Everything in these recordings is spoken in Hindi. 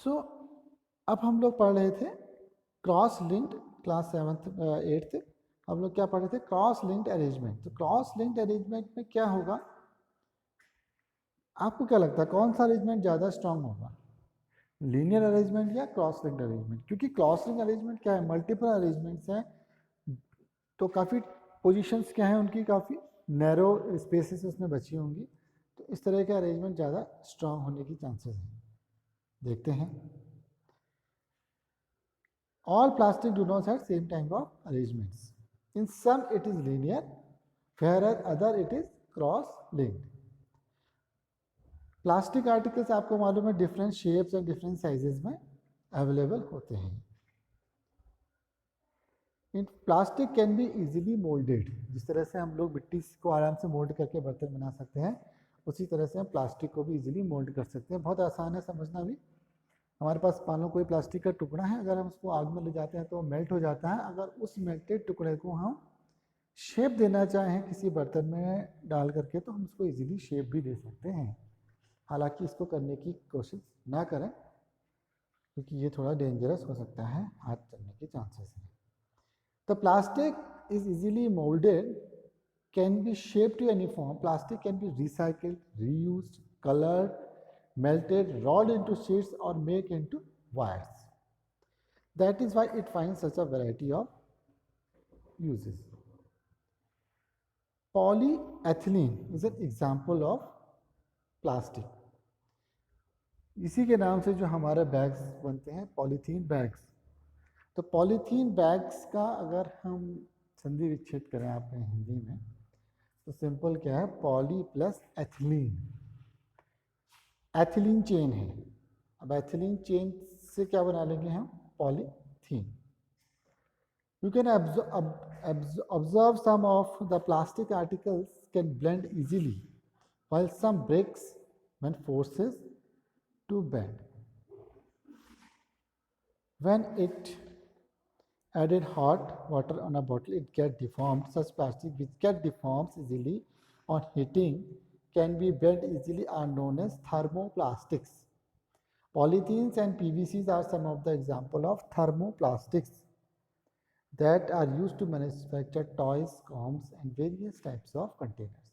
सो अब हम लोग पढ़ रहे थे cross linked class 7th 8th हम लोग क्या पढ़ रहे थे क्रॉस लिंक्ड अरेंजमेंट। तो क्रॉस लिंक्ड अरेंजमेंट में क्या होगा, आपको क्या लगता है कौन सा अरेंजमेंट ज़्यादा स्ट्रांग होगा, लीनियर अरेंजमेंट या क्रॉस लिंक्ड अरेंजमेंट? क्योंकि क्रॉस लिंक्ड अरेंजमेंट क्या है, मल्टीपल अरेंजमेंट्स हैं, तो काफ़ी पोजीशंस क्या है उनकी काफ़ी नैरो स्पेसेस उसमें बची होंगी, तो इस तरह के अरेंजमेंट ज़्यादा स्ट्रांग होने की चांसेस हैं। देखते हैं। All plastic do not have same type of arrangements. In some it is linear, whereas other it is cross-linked. Plastic articles आपको मालूम है डिफरेंट शेप्स और डिफरेंट साइजेस में अवेलेबल होते हैं। इन plastic can be easily moulded, जिस तरह से हम लोग मिट्टी को आराम से मोल्ड करके बर्तन बना सकते हैं, उसी तरह से हम प्लास्टिक को भी इजीली मोल्ड कर सकते हैं। बहुत आसान है समझना भी। हमारे पास मान लो कोई प्लास्टिक का टुकड़ा है, अगर हम उसको आग में ले जाते हैं तो मेल्ट हो जाता है। अगर उस मेल्टेड टुकड़े को हम शेप देना चाहें किसी बर्तन में डाल करके, तो हम उसको इजीली शेप भी दे सकते हैं। हालांकि इसको करने की कोशिश ना करें, क्योंकि ये थोड़ा डेंजरस हो सकता है, हाथ चलने के चांसेस हैं। The plastic is easily molded, can be shaped to any form. Plastic can be recycled, reused, colored, melted, rolled into sheets or made into wires. That is why it finds such a variety of uses. Polyethylene is an example of plastic. इसी के नाम से जो हमारे बैग्स बनते हैं पॉलीथीन बैग्स। तो पॉलीथीन बैग्स का अगर हम संधि विच्छेद करें आपने हिंदी में, तो सिंपल क्या है, poly plus ethylene. Ethylene chain है, अब एथिलीन चेन से क्या बना लेंगे हम, polythene. You can observe some of the plastic articles can blend easily while some breaks when forces to bend. When it added hot water on a bottle, it gets deformed. Such plastic which get deformed easily on heating can be bent easily are known as thermoplastics. Polythenes and PVCs are some of the example of thermoplastics that are used to manufacture toys, combs and various types of containers.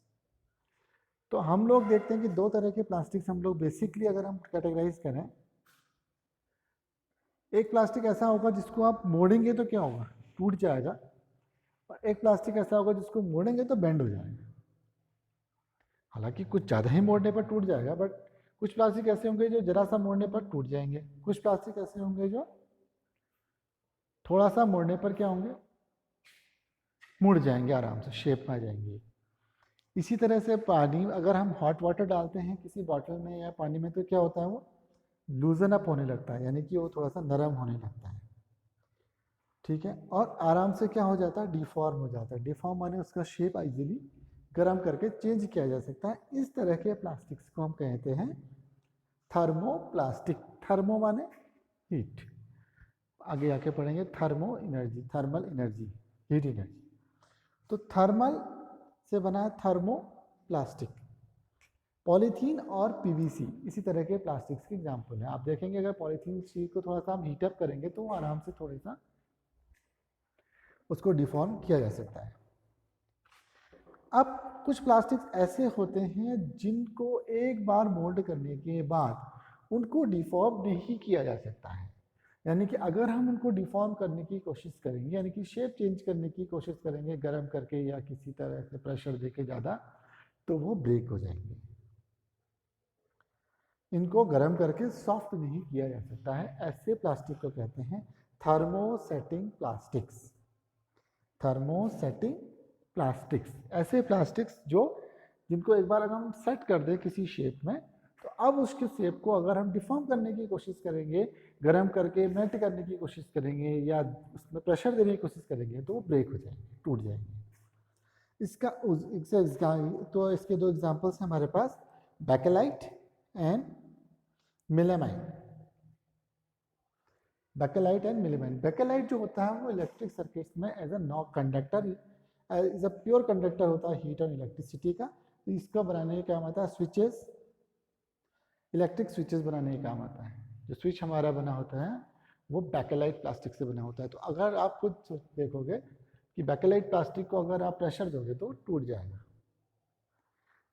तो हम लोग देखते हैं कि दो तरह के प्लास्टिक्स हम लोग बेसिकली अगर हम कैटेगराइज करें, एक प्लास्टिक ऐसा होगा जिसको आप मोड़ेंगे तो क्या होगा, टूट जाएगा, और एक प्लास्टिक ऐसा होगा जिसको मोड़ेंगे तो बेंड हो जाएगा। हालांकि कुछ ज़्यादा ही मोड़ने पर टूट जाएगा, बट कुछ प्लास्टिक ऐसे होंगे जो जरा सा मोड़ने पर टूट जाएंगे, कुछ प्लास्टिक ऐसे होंगे जो थोड़ा सा मोड़ने पर क्या होंगे, मुड़ जाएंगे, आराम से शेप में आ जाएंगे। इसी तरह से पानी, अगर हम हॉट वाटर डालते हैं किसी बॉटल में या पानी में, तो क्या होता है, वो लूजन अप होने लगता है, यानी कि वो थोड़ा सा नरम होने लगता है, ठीक है, और आराम से क्या हो जाता है, डिफॉर्म हो जाता है। डिफॉर्म माने उसका शेप इजीली गर्म करके चेंज किया जा सकता है। इस तरह के प्लास्टिक्स को हम कहते हैं थर्मोप्लास्टिक। थर्मो माने हीट, आगे आके पढ़ेंगे thermo energy, thermal energy, heat energy. तो थर्मल से बना है थर्मोप्लास्टिक। पॉलीथीन और पीवीसी इसी तरह के प्लास्टिक्स के एग्जाम्पल हैं। आप देखेंगे अगर पॉलीथीन शीट को थोड़ा सा हम हीटअप करेंगे तो वो आराम से थोड़ा सा उसको डिफॉर्म किया जा सकता है। अब कुछ प्लास्टिक्स ऐसे होते हैं जिनको एक बार मोल्ड करने के बाद उनको डिफॉर्म नहीं किया जा सकता है, यानी कि अगर हम उनको डिफॉर्म करने की कोशिश करेंगे, यानी कि शेप चेंज करने की कोशिश करेंगे गर्म करके या किसी तरह से प्रेशर देके ज़्यादा, तो वो ब्रेक हो जाएंगे। इनको गर्म करके सॉफ्ट नहीं किया जा सकता है। ऐसे प्लास्टिक को कहते हैं थर्मोसेटिंग प्लास्टिक्स। थर्मोसेटिंग प्लास्टिक्स ऐसे प्लास्टिक्स जो जिनको एक बार अगर हम सेट कर दें किसी शेप में, तो अब उसके शेप को अगर हम डिफॉर्म करने की कोशिश करेंगे, गर्म करके मेल्ट करने की कोशिश करेंगे या उसमें प्रेशर देने की कोशिश करेंगे, तो वो ब्रेक हो जाएंगे, टूट जाएंगे। तो इसके दो एग्जांपल्स हैं हमारे पास, bakelite and melamine. Bakelite and melamine. Bakelite जो होता है वो इलेक्ट्रिक सर्किट्स में as a non conductor, as a pure conductor होता है हीट और इलेक्ट्रिसिटी का। इसका बनाने का काम आता है स्विचेस, इलेक्ट्रिक स्विचेस बनाने का काम आता है, जो स्विच हमारा बना होता है वो बैकेलाइट प्लास्टिक से बना होता है। तो अगर आप खुद देखोगे कि बैकेलाइट प्लास्टिक को अगर आप प्रेशर दोगे तो टूट जाएगा।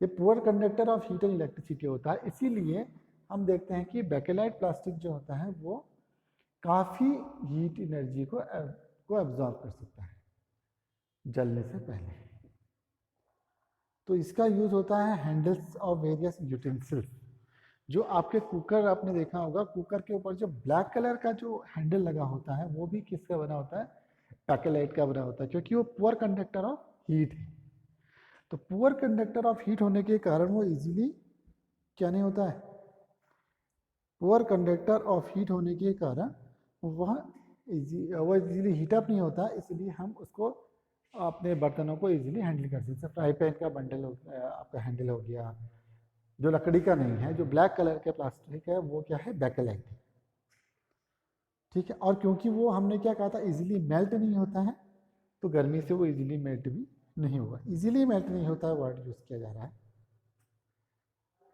ये poor conductor of heat and electricity होता है, इसीलिए हम देखते हैं कि बैकेलाइट प्लास्टिक जो होता है वो काफ़ी हीट एनर्जी को एब्जॉर्ब कर सकता है जलने से पहले। तो इसका यूज़ होता है हैंडल्स ऑफ वेरियस यूटेंसिल्स। जो आपके कुकर आपने देखा होगा, कुकर के ऊपर जो ब्लैक कलर का जो हैंडल लगा होता है वो भी किसका बना होता है? बैकेलाइट का बना होता है, क्योंकि वो पुअर कंडक्टर ऑफ हीट है। तो पुअर कंडक्टर ऑफ हीट होने के कारण वो इजीली क्या नहीं होता है? पुअर कंडक्टर ऑफ हीट होने के कारण वह इजीली हीटअप नहीं होता, इसलिए हम उसको अपने बर्तनों को इजीली हैंडल कर सकते हैं। फ्राई पैन का बंडल हो गया, आपका हैंडल हो गया, जो लकड़ी का नहीं है, जो ब्लैक कलर के प्लास्टिक है वो क्या है? बैकेलाइट। ठीक है, और क्योंकि वो हमने क्या कहा था, इजीली मेल्ट नहीं होता है, तो गर्मी से वो इजीली मेल्ट भी नहीं होगा। इजीली मेल्ट नहीं होता है वर्ड यूज किया जा रहा है।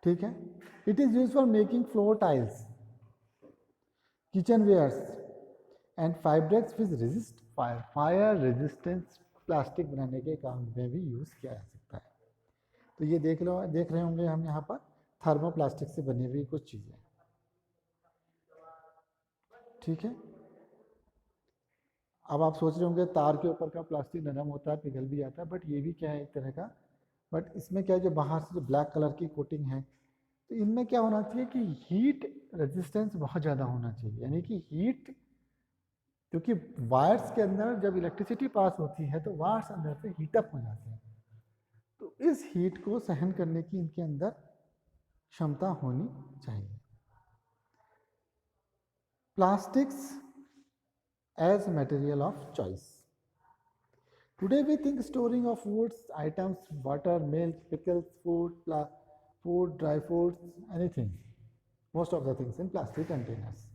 ठीक है, it is use for making floor tiles, kitchen wares and fibrex which resist fire. Fire resistance plastic बनाने के काम में भी यूज किया जा सकता है। तो ये देख रहे होंगे हम यहाँ पर थर्मोप्लास्टिक से बनी हुई कुछ चीज़ें। ठीक है, अब आप सोच रहे होंगे तार के ऊपर का प्लास्टिक नरम होता है, पिघल भी जाता है, बट ये भी क्या है? एक तरह का, बट इसमें क्या है, जो बाहर से जो ब्लैक कलर की कोटिंग है, तो इनमें क्या होना चाहिए कि हीट रेजिस्टेंस बहुत ज़्यादा होना चाहिए। यानी कि हीट, क्योंकि वायर्स के अंदर जब इलेक्ट्रिसिटी पास होती है तो वायर्स अंदर से हीटअप हो जाते हैं, तो इस हीट को सहन करने की इनके अंदर क्षमता होनी चाहिए। Plastics as material of choice. Today we think storing of foods, items, water, milk, pickles, food, dry foods, anything. Most of the things in plastic containers.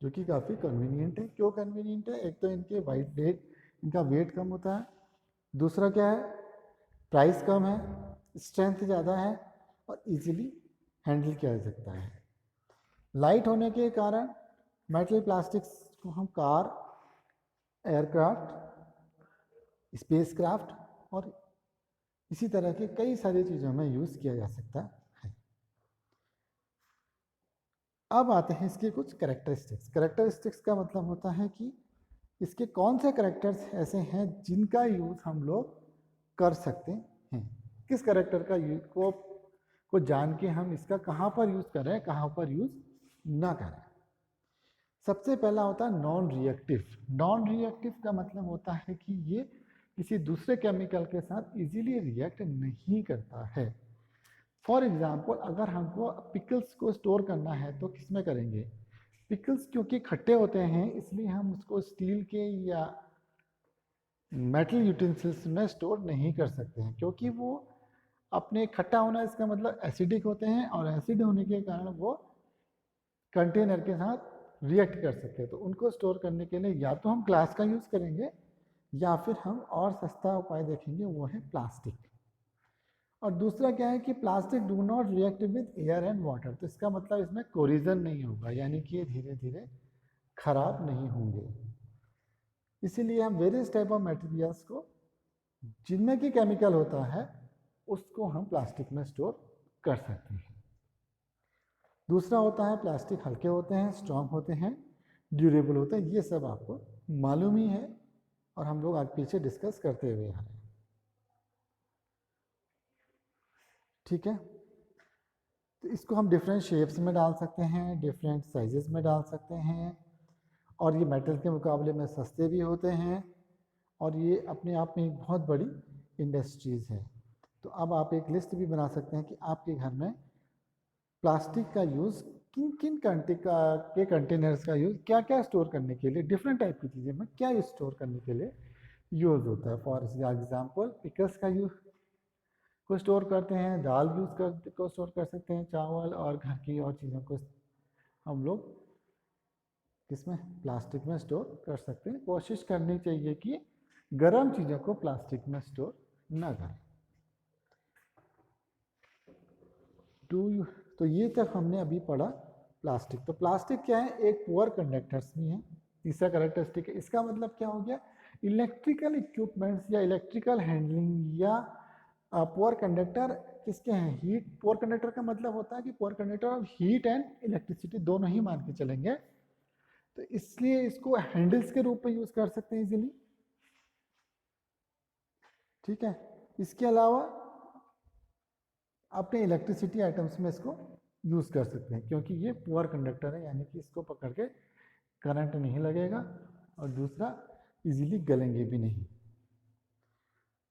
जो कि काफ़ी कन्वीनियंट है। क्यों कन्वीनियंट है? एक तो इनके इनका वेट कम होता है, दूसरा क्या है, प्राइस कम है, स्ट्रेंथ ज़्यादा है और इजीली हैंडल किया जा सकता है। लाइट होने के कारण मेटल प्लास्टिक्स को हम कार, एयरक्राफ्ट, स्पेसक्राफ्ट और इसी तरह के कई सारी चीज़ों में यूज़ किया जा सकता है। अब आते हैं इसके कुछ कैरेक्टरिस्टिक्स। कैरेक्टरिस्टिक्स का मतलब होता है कि इसके कौन से कैरेक्टर्स ऐसे हैं जिनका यूज़ हम लोग कर सकते हैं। किस कैरेक्टर का यूज को जान के हम इसका कहाँ पर यूज़ करें, कहाँ पर यूज़ ना करें। सबसे पहला होता है नॉन रिएक्टिव। नॉन रिएक्टिव का मतलब होता है कि ये किसी दूसरे केमिकल के साथ इजीली रिएक्ट नहीं करता है। फॉर एग्जाम्पल, अगर हमको पिकल्स को स्टोर करना है तो किस में करेंगे? पिकल्स क्योंकि खट्टे होते हैं, इसलिए हम उसको स्टील के या मेटल यूटेंसिल्स में स्टोर नहीं कर सकते हैं, क्योंकि वो अपने खट्टा होना इसका मतलब एसिडिक होते हैं, और एसिड होने के कारण वो कंटेनर के साथ रिएक्ट कर सकते हैं। तो उनको स्टोर करने के लिए या तो हम ग्लास का यूज़ करेंगे या फिर हम और सस्ता उपाय देखेंगे, वो है प्लास्टिक। और दूसरा क्या है कि plastic do not react with air and water. तो इसका मतलब इसमें कोरिजन नहीं होगा, यानी कि ये धीरे धीरे खराब नहीं होंगे। इसीलिए हम वेरियस टाइप ऑफ मटेरियल्स को जिनमें कि केमिकल होता है उसको हम प्लास्टिक में स्टोर कर सकते हैं। दूसरा होता है प्लास्टिक हल्के होते हैं, स्ट्रॉन्ग होते हैं, ड्यूरेबल होते हैं। ये सब आपको मालूम ही है और हम लोग आगे पीछे डिस्कस करते हुए आ रहे हैं। ठीक है, तो इसको हम डिफरेंट शेप्स में डाल सकते हैं, डिफरेंट साइजेस में डाल सकते हैं, और ये मेटल के मुकाबले में सस्ते भी होते हैं, और ये अपने आप में एक बहुत बड़ी इंडस्ट्रीज़ है। तो अब आप एक लिस्ट भी बना सकते हैं कि आपके घर में प्लास्टिक का यूज़ किन किन के कंटेनर्स का यूज़ क्या क्या स्टोर करने के लिए, डिफरेंट टाइप की चीज़ें में क्या स्टोर करने के लिए यूज़ होता है। फॉर एग्जाम्पल, पिकल्स का यूज़ को स्टोर करते हैं, दाल को स्टोर कर सकते हैं, चावल और घर की और चीज़ों को हम लोग किसमें, प्लास्टिक में स्टोर कर सकते हैं। कोशिश करनी चाहिए कि गर्म चीज़ों को प्लास्टिक में स्टोर ना करें। तो ये तक हमने अभी पढ़ा प्लास्टिक। तो प्लास्टिक क्या है, एक पुअर कंडक्टर्स भी है। तीसरा कैरेक्टरिस्टिक है, इसका मतलब क्या हो गया, इलेक्ट्रिकल इक्विपमेंट्स या इलेक्ट्रिकल हैंडलिंग या पुअर कंडक्टर किसके हैं, हीट। पुअर कंडक्टर का मतलब होता है कि poor conductor of heat and electricity दोनों ही मान के चलेंगे, तो इसलिए इसको हैंडल्स के रूप में यूज कर सकते हैं इजीली। ठीक है, इसके अलावा अपने इलेक्ट्रिसिटी आइटम्स में इसको यूज कर सकते हैं, क्योंकि ये पुअर कंडक्टर है, यानी कि इसको पकड़ के करंट नहीं लगेगा, और दूसरा इजीली गलेंगे भी नहीं।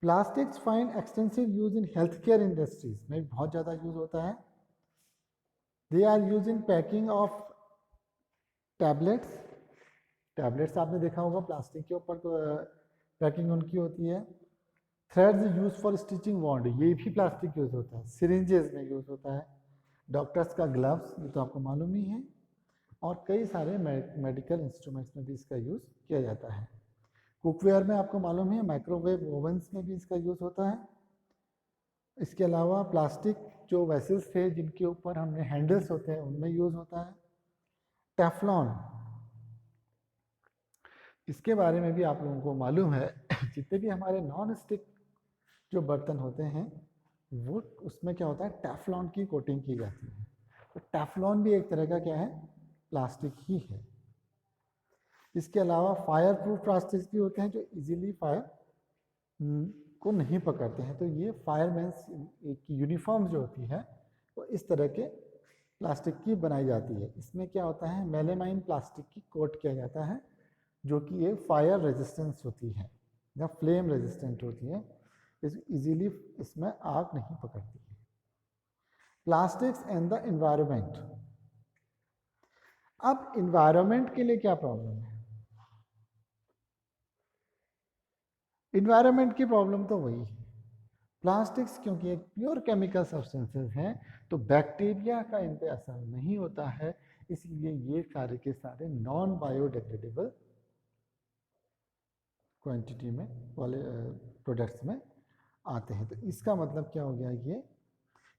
Plastics find extensive use in health care industries में बहुत ज़्यादा यूज होता है। They are use in packing of tablets. Tablets आपने देखा होगा प्लास्टिक के ऊपर पैकिंग उनकी होती है। थ्रेड्स यूज फॉर स्टिचिंग वॉन्ड, ये भी प्लास्टिक यूज होता है। सिरिंजेस में यूज होता है। डॉक्टर्स का ग्लव्स, ये तो आपको मालूम ही है। और कई सारे मेडिकल इंस्ट्रूमेंट्स में भी इसका यूज किया जाता है। कुकवेयर में आपको मालूम है, माइक्रोवेव ओवंस में भी इसका यूज होता है। इसके अलावा प्लास्टिक जो वेसल्स थे जिनके ऊपर हमने हैंडल्स होते हैं उनमें यूज होता है। टेफ्लॉन, इसके बारे में भी आप लोगों को मालूम है जितने भी हमारे नॉन स्टिक जो बर्तन होते हैं वो उसमें क्या होता है, टेफ्लॉन की कोटिंग की जाती है। तो टेफ्लॉन भी एक तरह का क्या है, प्लास्टिक ही है। इसके अलावा फायर प्रूफ प्लास्टिक्स भी होते हैं जो इजीली फायर को नहीं पकड़ते हैं। तो ये फायरमैन्स की यूनिफॉर्म जो होती है वो इस तरह के प्लास्टिक की बनाई जाती है। इसमें क्या होता है, मेलेमाइन प्लास्टिक की कोट किया जाता है, जो कि एक फायर रेजिस्टेंस होती है या फ्लेम रेजिस्टेंट होती है, इजीली इसमें आग नहीं पकड़ती है। Plastics and the environment. अब एनवायरनमेंट के लिए क्या प्रॉब्लम है, एनवायरनमेंट की प्रॉब्लम तो वही है। प्लास्टिक्स क्योंकि एक प्योर केमिकल सब्सटेंसेस हैं तो बैक्टीरिया का इन पे असर नहीं होता है, इसलिए ये सारे के सारे नॉन बायोडिग्रेडेबल क्वांटिटी में वाले प्रोडक्ट्स में आते हैं। तो इसका मतलब क्या हो गया, ये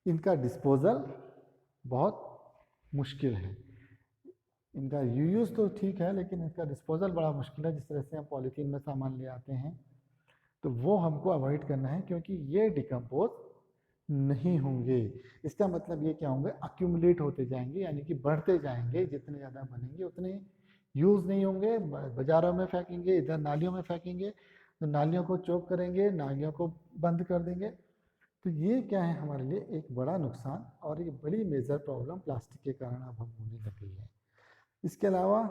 इनका डिस्पोजल बहुत मुश्किल है। इनका यूज़ तो ठीक है लेकिन इसका डिस्पोजल बड़ा मुश्किल है। जिस तरह से हम पॉलीथीन में सामान ले आते हैं तो वो हमको अवॉइड करना है, क्योंकि ये डिकम्पोज नहीं होंगे। इसका मतलब ये क्या होंगे, अक्यूमुलेट होते जाएंगे, यानी कि बढ़ते जाएंगे। जितने ज़्यादा बनेंगे उतने यूज़ नहीं होंगे, बाज़ारों में फेंकेंगे, इधर नालियों में फेंकेंगे, तो नालियों को चोक करेंगे, नालियों को बंद कर देंगे। तो ये क्या है, हमारे लिए एक बड़ा नुकसान और एक बड़ी मेजर प्रॉब्लम प्लास्टिक के कारण अब हम होने लग गई है। इसके अलावा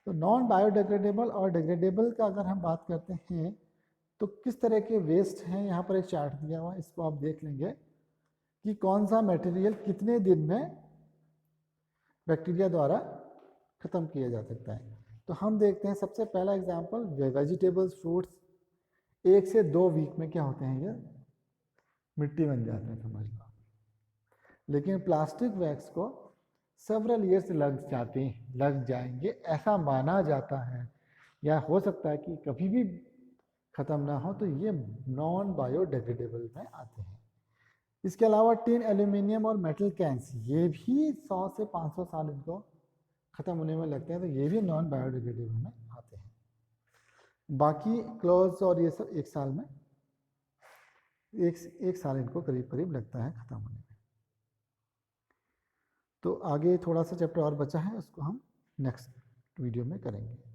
तो नॉन बायोडिग्रेडेबल और डिग्रेडेबल का अगर हम बात करते हैं तो किस तरह के वेस्ट हैं, यहाँ पर एक चार्ट दिया हुआ है, इसको आप देख लेंगे कि कौन सा मटेरियल कितने दिन में बैक्टीरिया द्वारा ख़त्म किया जा सकता है। तो हम देखते हैं सबसे पहला एग्जांपल, वेजिटेबल्स फ्रूट्स 1 से 2 वीक में क्या होते हैं, ये मिट्टी बन जाते हैं, समझ लो। लेकिन प्लास्टिक बैग्स को सेवरल ईयर्स लग जाएंगे ऐसा माना जाता है, या हो सकता है कि कभी भी ख़त्म ना हो, तो ये नॉन बायोडिग्रेडेबल में आते हैं। इसके अलावा टिन, एल्यूमिनियम और मेटल कैंस, ये भी 100 से 500 साल इनको ख़त्म होने में लगते हैं, तो ये भी नॉन बायोडिग्रेडेबल में आते हैं। बाकी क्लोथ्स और ये सब 1 साल में एक साल इनको करीब करीब लगता है ख़त्म होने में। तो आगे थोड़ा सा चैप्टर और बचा है, उसको हम नेक्स्ट वीडियो में करेंगे।